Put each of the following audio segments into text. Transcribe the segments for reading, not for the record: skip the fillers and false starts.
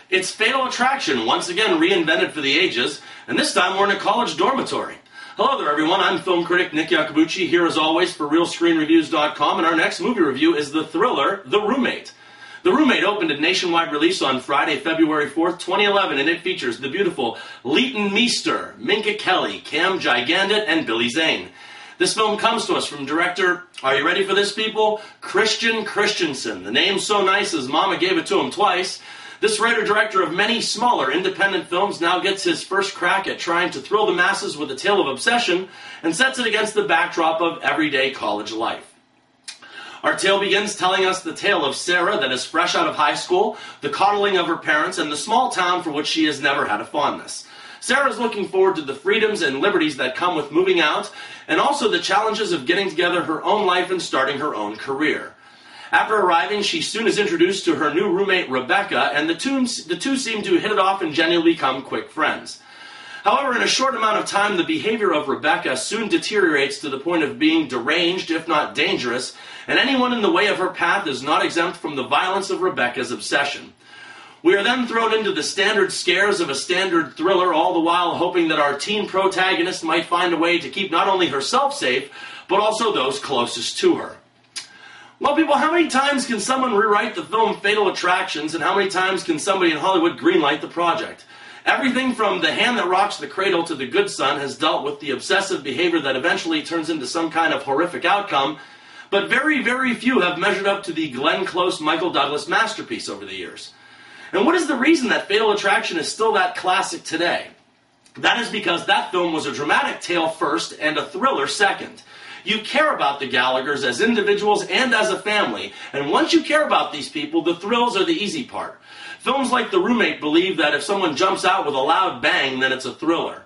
It's Fatal Attraction, once again reinvented for the ages, and this time we're in a college dormitory. Hello there everyone, I'm film critic Nick Iacubucci, here as always for RealScreenReviews.com, and our next movie review is the thriller, The Roommate. The Roommate opened a nationwide release on Friday, February 4th, 2011, and it features the beautiful Leighton Meester, Minka Kelly, Cam Gigandit, and Billy Zane. This film comes to us from director, are you ready for this people? Christian Christensen. The name's so nice his mama gave it to him twice. This writer-director of many smaller independent films now gets his first crack at trying to thrill the masses with a tale of obsession and sets it against the backdrop of everyday college life. Our tale begins telling us the tale of Sarah that is fresh out of high school, the coddling of her parents, and the small town for which she has never had a fondness. Sarah is looking forward to the freedoms and liberties that come with moving out, and also the challenges of getting together her own life and starting her own career. After arriving, she soon is introduced to her new roommate, Rebecca, and the two seem to hit it off and genuinely become quick friends. However, in a short amount of time, the behavior of Rebecca soon deteriorates to the point of being deranged, if not dangerous, and anyone in the way of her path is not exempt from the violence of Rebecca's obsession. We are then thrown into the standard scares of a standard thriller, all the while hoping that our teen protagonist might find a way to keep not only herself safe, but also those closest to her. Well, people, how many times can someone rewrite the film Fatal Attractions, and how many times can somebody in Hollywood greenlight the project? Everything from The Hand That Rocks the Cradle to The Good Son has dealt with the obsessive behavior that eventually turns into some kind of horrific outcome, but very, very few have measured up to the Glenn Close, Michael Douglas masterpiece over the years. And what is the reason that Fatal Attraction is still that classic today? That is because that film was a dramatic tale first and a thriller second. You care about the Gallaghers as individuals and as a family, and once you care about these people, the thrills are the easy part. Films like The Roommate believe that if someone jumps out with a loud bang, then it's a thriller.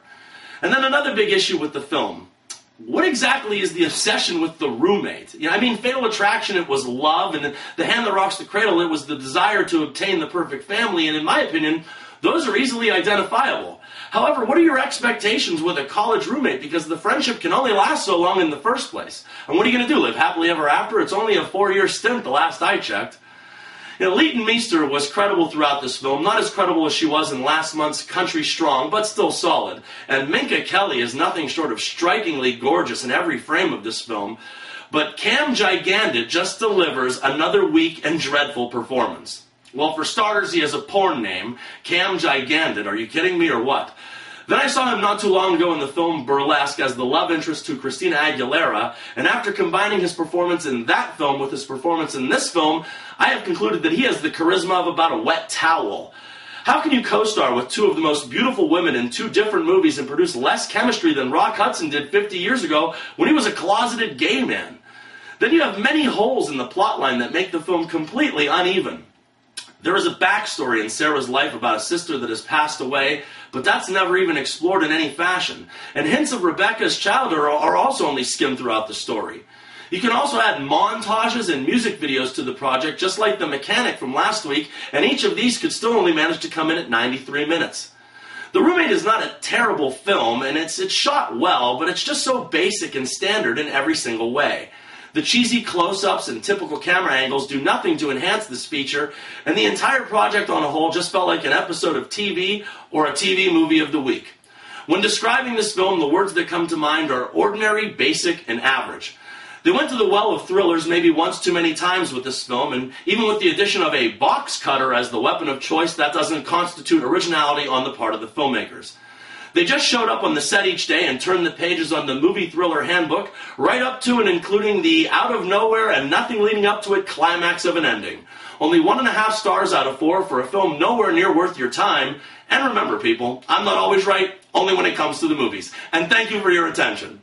And then another big issue with the film. What exactly is the obsession with the roommate? Fatal Attraction, it was love, and The Hand That Rocks the Cradle, it was the desire to obtain the perfect family, and in my opinion, those are easily identifiable. However, what are your expectations with a college roommate? Because the friendship can only last so long in the first place. And what are you going to do, live happily ever after? It's only a 4-year stint, the last I checked. Leighton Meester was credible throughout this film, not as credible as she was in last month's Country Strong, but still solid. And Minka Kelly is nothing short of strikingly gorgeous in every frame of this film. But Cam Gigandit just delivers another weak and dreadful performance. Well, for starters, he has a porn name, Cam Gigandit. Are you kidding me or what? Then I saw him not too long ago in the film Burlesque as the love interest to Christina Aguilera, and after combining his performance in that film with his performance in this film, I have concluded that he has the charisma of about a wet towel. How can you co-star with two of the most beautiful women in two different movies and produce less chemistry than Rock Hudson did 50 years ago when he was a closeted gay man? Then you have many holes in the plotline that make the film completely uneven. There is a backstory in Sarah's life about a sister that has passed away, but that's never even explored in any fashion. And hints of Rebecca's childhood are also only skimmed throughout the story. You can also add montages and music videos to the project, just like The Mechanic from last week, and each of these could still only manage to come in at 93 minutes. The Roommate is not a terrible film, and it's shot well, but it's just so basic and standard in every single way. The cheesy close-ups and typical camera angles do nothing to enhance this feature, and the entire project on a whole just felt like an episode of TV or a TV movie of the week. When describing this film, the words that come to mind are ordinary, basic, and average. They went to the well of thrillers maybe once too many times with this film, and even with the addition of a box cutter as the weapon of choice, that doesn't constitute originality on the part of the filmmakers. They just showed up on the set each day and turned the pages on the movie thriller handbook, right up to and including the out-of-nowhere and nothing leading up to it climax of an ending. Only 1.5 stars out of 4 for a film nowhere near worth your time. And remember, people, I'm not always right, only when it comes to the movies. And thank you for your attention.